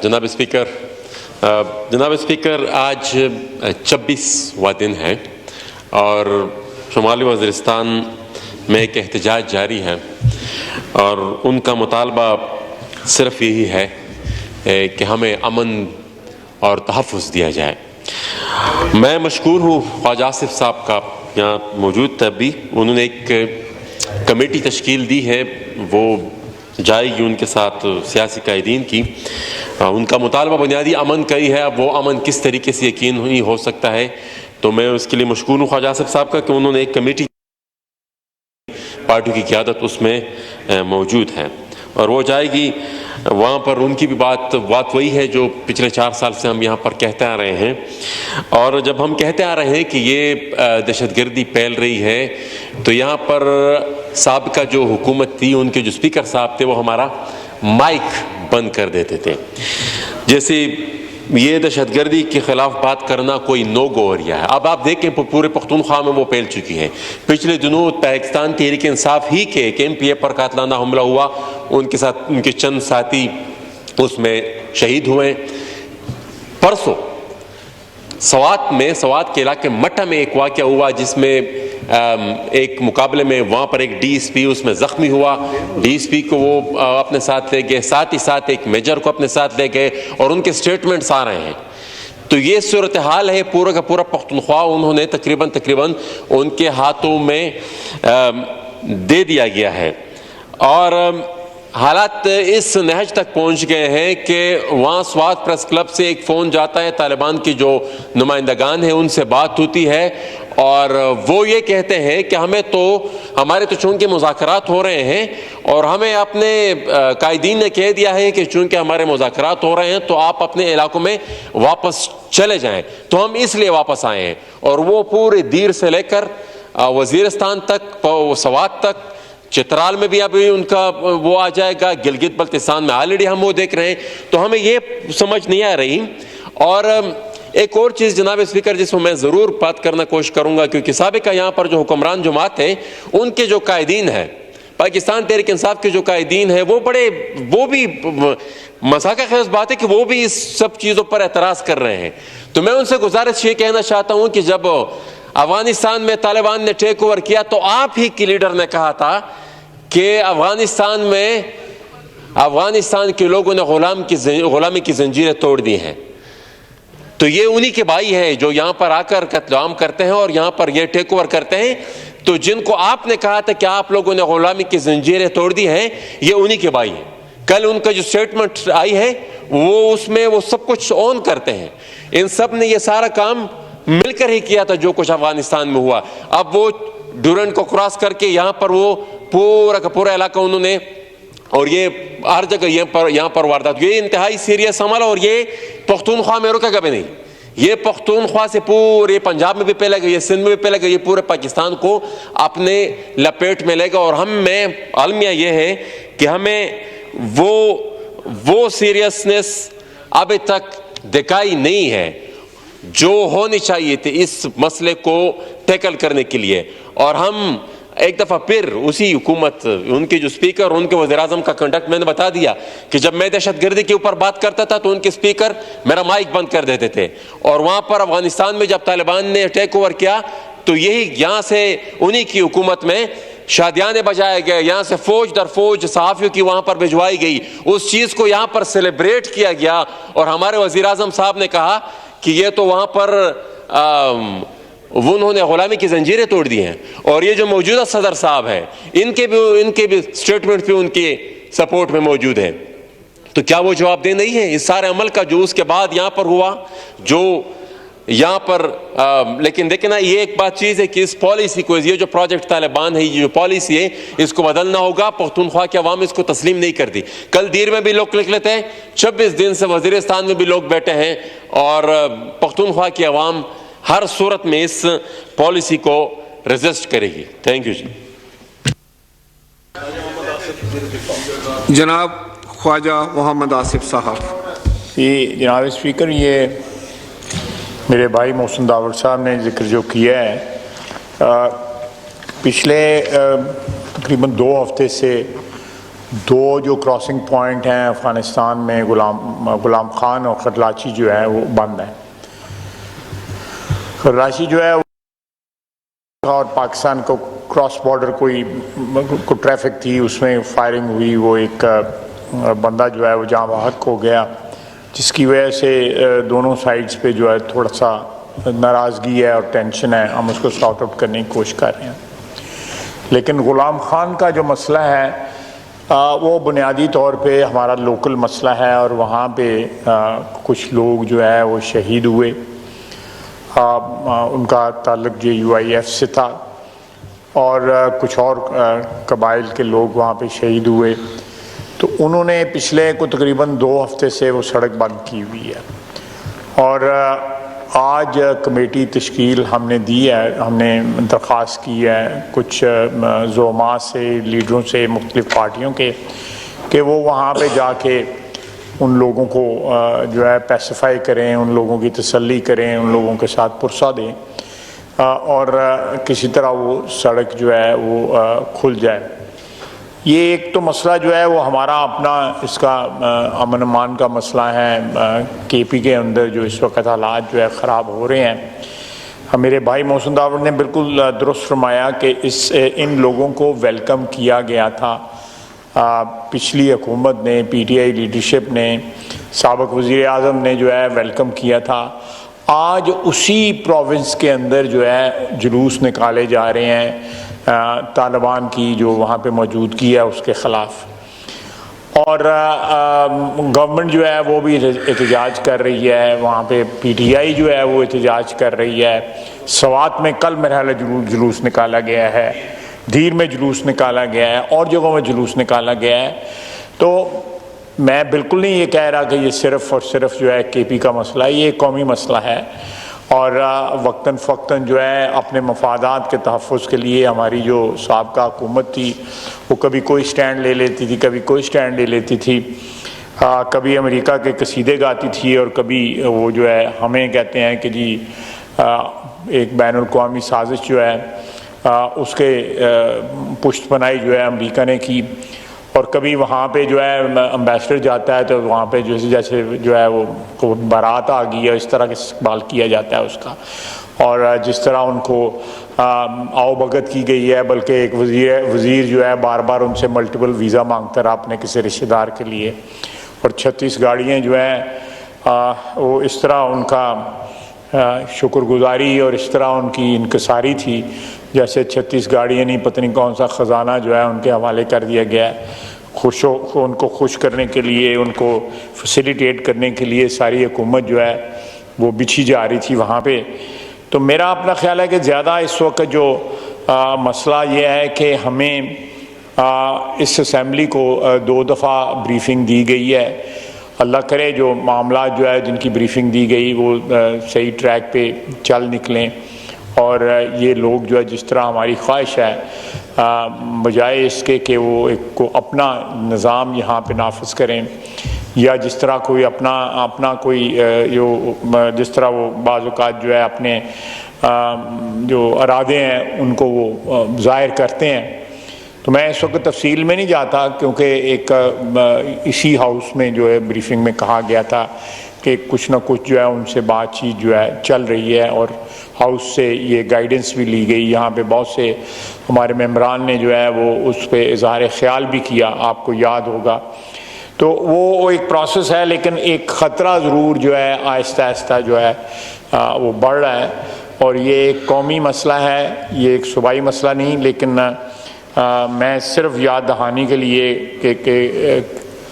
जनाब स्पीकर, आज 26वां दिन है और शुमाली वज़ीरिस्तान में एक एहतजाज जारी है और उनका मुतालबा सिर्फ यही है कि हमें अमन और तहफ़्फ़ुज़ दिया जाए। मैं मशकूर हूँ ख्वाजा आसिफ साहब का यहाँ मौजूद था भी, उन्होंने एक कमेटी तश्कील दी है, वो जाएगी उनके साथ सियासी कायदीन की। उनका मुतालबा बुनियादी अमन का ही है। अब वो अमन किस तरीके से यकीन ही हो सकता है, तो मैं उसके लिए मशकूर हूँ ख्वाजा आसिफ साहब का कि उन्होंने एक कमेटी, पार्टी की क़यादत उसमें मौजूद है और वो जाएगी वहाँ पर। उनकी भी बात वही है जो पिछले 4 साल से हम यहाँ पर कहते आ रहे हैं। और जब हम कहते आ रहे हैं कि ये दहशतगर्दी फैल रही है, तो यहाँ पर साबिका जो हुकूमत थी, उनके जो स्पीकर साहब थे, वो हमारा माइक बंद कर देते थे। जैसे ये दहशतगर्दी के ख़िलाफ़ बात करना कोई नो गो एरिया है। अब आप देखें पूरे पख्तूनख्वा में वो फैल चुकी है। पिछले दिनों पाकिस्तान तहरीक इंसाफ ही के एक MPA पर कातलाना हमला हुआ, उनके साथ उनके चंद साथी उसमें शहीद हुए। परसों सवात के इलाके मट्टा में एक वाक़या हुआ जिसमें एक मुकाबले में वहाँ पर एक DSP उसमें ज़ख्मी हुआ। DSP को वो अपने साथ ले गए, साथ ही साथ एक मेजर को अपने साथ ले गए और उनके स्टेटमेंट्स आ रहे हैं। तो ये सूरत हाल है पूरा का पूरा पख्तूनख्वा उन्होंने तकरीबन उनके हाथों में दे दिया गया है। और हालात इस नहज तक पहुंच गए हैं कि वहाँ स्वात प्रेस क्लब से एक फ़ोन जाता है, तालिबान की जो नुमाइंदगान है उनसे बात होती है और वो ये कहते हैं कि हमारे तो चूँकि मुज़ाकरात हो रहे हैं और हमें अपने कायदीन ने कह दिया है कि चूँकि हमारे मुज़ाकरात हो रहे हैं तो आप अपने इलाकों में वापस चले जाएं, तो हम इसलिए वापस आए हैं। और वो पूरे दीर से लेकर वज़ीरिस्तान तक, सवात तक, चित्राल में भी अभी उनका वो आ जाएगा, गिलगित बल्तिस्तान में ऑलरेडी हम वो देख रहे हैं। तो हमें ये समझ नहीं आ रही। और एक और चीज़ जनाब स्पीकर जिसमें मैं ज़रूर बात करना कोशिश करूँगा, क्योंकि साबिका यहाँ पर जो हुक्मरान जमात हैं उनके जो कायदीन है, पाकिस्तान तहरीक इंसाफ के जो कायदीन है, वो भी मजाक खेज़ बात है कि वो भी इस सब चीज़ों पर एतराज़ कर रहे हैं। तो मैं उनसे गुजारिश ये कहना चाहता हूँ कि जब अफगानिस्तान में तालिबान ने टेक ओवर किया तो आप ही की लीडर ने कहा था कि अफगानिस्तान के लोगों ने गुलामी की जंजीरें तोड़ दी हैं। तो ये उन्हीं के भाई हैं जो यहाँ पर आकर कत्लेआम करते हैं और यहाँ पर ये टेक ओवर करते हैं। तो जिनको आपने कहा था कि आप लोगों ने गुलामी की जंजीरें तोड़ दी हैं, ये उन्हीं के भाई हैं। कल उनका जो स्टेटमेंट आई है उसमें वो सब कुछ ऑन करते हैं। इन सब ने ये सारा काम मिलकर ही किया था जो कुछ अफगानिस्तान में हुआ। अब वो डूरंड को क्रॉस करके यहाँ पर वो पूरा का पूरा इलाका उन्होंने, और ये हर जगह यहाँ पर वारदात, ये इंतहाई सीरियस अमल। और ये पख्तूनख्वा में रुका कभी नहीं, ये पख्तूनख्वा से पूरे पंजाब में भी फैलेगा, ये सिंध में भी फैलेगा, ये पूरे पाकिस्तान को अपने लपेट में लेगा। और हम में अलमिया ये है कि हमें वो सीरियसनेस अभी तक दिखाई नहीं है जो होनी चाहिए थी इस मसले को टैकल करने के लिए। और हम एक दफ़ा फिर उसी हुकूमत, उनके जो स्पीकर, उनके वज़ीर-ए-आज़म का कंडक्ट मैंने बता दिया कि जब मैं दहशतगर्दी के ऊपर बात करता था तो उनके स्पीकर मेरा माइक बंद कर देते थे। और वहाँ पर अफगानिस्तान में जब तालिबान ने टेक ओवर किया तो यही यहाँ से उन्हीं की हुकूमत में शादियाने बजाए गए, यहाँ से फौज दर फौज सहाफ़ियों की वहाँ पर भिजवाई गई, उस चीज़ को यहाँ पर सेलिब्रेट किया गया। और हमारे वज़ीर-ए-आज़म साहब ने कहा कि ये तो वहाँ पर उन्होंने गुलामी की जंजीरें तोड़ दी हैं। और ये जो मौजूदा सदर साहब हैं, इनके भी स्टेटमेंट भी उनके सपोर्ट में मौजूद है। तो क्या वो जवाबदेह नहीं है इस सारे अमल का जो उसके बाद यहाँ पर हुआ, जो यहाँ पर लेकिन देखें ना, ये एक बात चीज़ है कि इस पॉलिसी को, ये जो प्रोजेक्ट तालिबान है, ये जो पॉलिसी है, इसको बदलना होगा। पख्तूनख्वा की अवाम इसको तस्लीम नहीं करती। कल दीर में भी लोग निकले थे, 26 दिन से वज़ीरिस्तान में भी लोग बैठे हैं और पख्तूनख्वा की अवाम हर सूरत में इस पॉलिसी को रेजिस्ट करेगी। थैंक यू जी। जनाब ख्वाजा मोहम्मद आसिफ साहब। जी जनाब स्पीकर, ये मेरे भाई मोहसिन दावड़ साहब ने जिक्र जो किया है, पिछले तकरीबन 2 हफ्ते से दो जो क्रॉसिंग पॉइंट हैं अफ़गानिस्तान में, गुलाम खान और खरलाची जो है वो बंद है। खरलाची जो है और पाकिस्तान को क्रॉस बॉर्डर कोई ट्रैफिक थी, उसमें फायरिंग हुई, वो एक बंदा जो है वो जाँ बहक हो गया, जिसकी वजह से दोनों साइड्स पे जो है थोड़ा सा नाराज़गी है और टेंशन है। हम उसको सॉर्ट आउट करने की कोशिश कर रहे हैं। लेकिन ग़ुलाम खान का जो मसला है वो बुनियादी तौर पे हमारा लोकल मसला है और वहाँ पे कुछ लोग जो है वो शहीद हुए। उनका ताल्लुक़ JUIF से था और कुछ और कबाइल के लोग वहाँ पे शहीद हुए। तो उन्होंने पिछले को तकरीबन 2 हफ्ते से वो सड़क बंद की हुई है और आज कमेटी तश्कील हमने दी है, हमने दरख्वास्त की है कुछ ज़ोमा से, लीडरों से, मुख्तलिफ़ पार्टियों के, कि वो वहाँ पे जाके उन लोगों को जो है पैसिफाई करें, उन लोगों की तसल्ली करें, उन लोगों के साथ पुरसा दें और किसी तरह वो सड़क जो है वो खुल जाए। ये एक तो मसला जो है वो हमारा अपना इसका अमन अमान का मसला है। KP के अंदर जो इस वक्त हालात जो है ख़राब हो रहे हैं। मेरे भाई मोहसिन दावर ने बिल्कुल दुरुस्त फरमाया कि इन लोगों को वेलकम किया गया था। पिछली हुकूमत ने, PTI लीडरशिप ने, साबिक़ वज़ीर आज़म ने जो है वेलकम किया था। आज उसी प्रोविंस के अंदर जो है जुलूस निकाले जा रहे हैं तालिबान की जो वहाँ पे मौजूदगी है उसके ख़िलाफ़, और गवर्नमेंट जो है वो भी एहतजाज कर रही है। वहाँ पे PTI जो है वो एहतजाज कर रही है। सवात में कल मेरा जुलूस निकाला गया है, धीर में जुलूस निकाला गया है, और जगहों में जुलूस निकाला गया है। तो मैं बिल्कुल नहीं ये कह रहा कि ये सिर्फ़ और सिर्फ जो है KP का मसला है, ये कौमी मसला है और वक्तन फ़क्तन जो है अपने मफादात के तहफ़्फ़ुज़ के लिए हमारी जो साबिक़ा हुकूमत थी वो कभी कोई स्टैंड ले लेती थी, कभी कोई स्टैंड ले लेती थी, कभी अमेरिका के कसीदे गाती थी और कभी वो जो है हमें कहते हैं कि जी एक बैनुल-अक़वामी साजिश जो है उसके पुष्ट पनाही जो है अमेरिका ने की। और कभी वहाँ पे जो है एम्बेसडर जाता है तो वहाँ पे जैसे जो है वो बारात आ गई है, इस तरह के इस्तेमाल किया जाता है उसका। और जिस तरह उनको आओ भगत की गई है, बल्कि एक वज़ीर जो है बार बार उनसे मल्टीपल वीज़ा मांगता रहा अपने किसी रिश्तेदार के लिए, और 36 गाड़ियाँ जो हैं वो इस तरह उनका शुक्रगुजारी और इस तरह उनकी इनकसारी थी जैसे 36 गाड़ियाँ नहीं, पता नहीं कौन सा ख़जाना जो है उनके हवाले कर दिया गया है। उनको खुश करने के लिए, उनको फैसिलिटेट करने के लिए सारी हुकूमत जो है वो बिछी जा रही थी वहाँ पे। तो मेरा अपना ख्याल है कि ज़्यादा इस वक्त जो मसला ये है कि हमें इस असम्बली को 2 दफ़ा ब्रीफिंग दी गई है। अल्लाह करे जो मामला जो है जिनकी ब्रीफिंग दी गई वो सही ट्रैक पे चल निकलें और ये लोग जो है जिस तरह हमारी ख्वाहिश है बजाय इसके कि वो एक को अपना निज़ाम यहाँ पे नाफिज करें या जिस तरह कोई अपना कोई जिस तरह वो बाज़ औक़ात जो है अपने जो इरादे हैं उनको वो ज़ाहिर करते हैं। तो मैं इस वक्त तफसील में नहीं जाता क्योंकि एक इसी हाउस में जो है ब्रीफिंग में कहा गया था कि कुछ ना कुछ जो है उनसे बातचीत जो है चल रही है और हाउस से ये गाइडेंस भी ली गई। यहाँ पे बहुत से हमारे मेंबरान ने जो है वो उस पर इज़हार ख्याल भी किया, आपको याद होगा। तो वो एक प्रोसेस है, लेकिन एक ख़तरा ज़रूर जो है आहिस्ता आहिस्ता जो है वो बढ़ रहा है और ये एक कौमी मसला है, ये एक सूबाई मसला नहीं। लेकिन मैं सिर्फ याद दहानी के लिए कि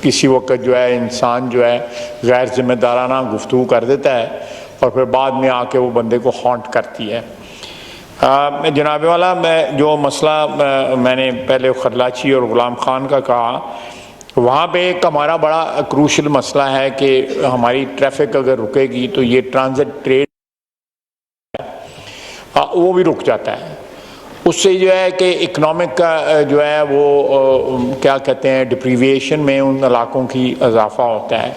किसी वक्त जो है इंसान जो है गैर ज़िम्मेदाराना गुफ्तगू कर देता है और फिर बाद में आके वो बंदे को हॉन्ट करती है। जनाब वाला, मैं जो मसला मैंने पहले खरलाची और ग़ुलाम खान का कहा, वहाँ पे एक हमारा बड़ा क्रूशल मसला है कि हमारी ट्रैफिक अगर रुकेगी तो ये ट्रांजिट ट्रेड वो भी रुक जाता है। उससे जो है कि इकनॉमिक का जो है वो क्या कहते हैं डिप्रीविएशन में उन इलाकों की इजाफा होता है,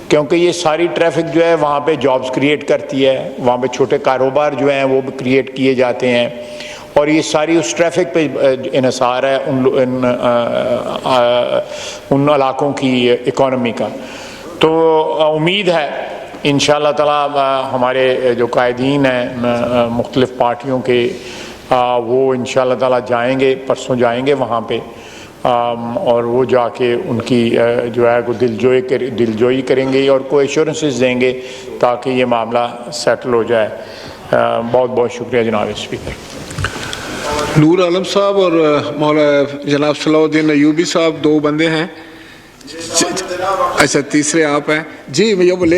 क्योंकि ये सारी ट्रैफिक जो है वहाँ पे जॉब्स क्रिएट करती है, वहाँ पे छोटे कारोबार जो हैं वो भी क्रिएट किए जाते हैं और ये सारी उस ट्रैफिक पे इन्हिसार है उन इलाकों की इकॉनमी का। तो उम्मीद है इंशाअल्लाह ताला हमारे जो कायदीन हैं मुख्तलिफ़ पार्टियों के वो इंशाअल्लाह ताला जाएंगे, परसों जाएंगे वहाँ पे और वो जाके उनकी जो है वो दिलजोई करेंगे और कोई एश्योरेंसेस देंगे ताकि ये मामला सेटल हो जाए। बहुत बहुत शुक्रिया जनाब स्पीकर। नूर आलम साहब और मौला जनाब सलाउद्दीन अयूबी साहब, दो बंदे हैं। अच्छा, तीसरे आप हैं जी। मैं ये बोले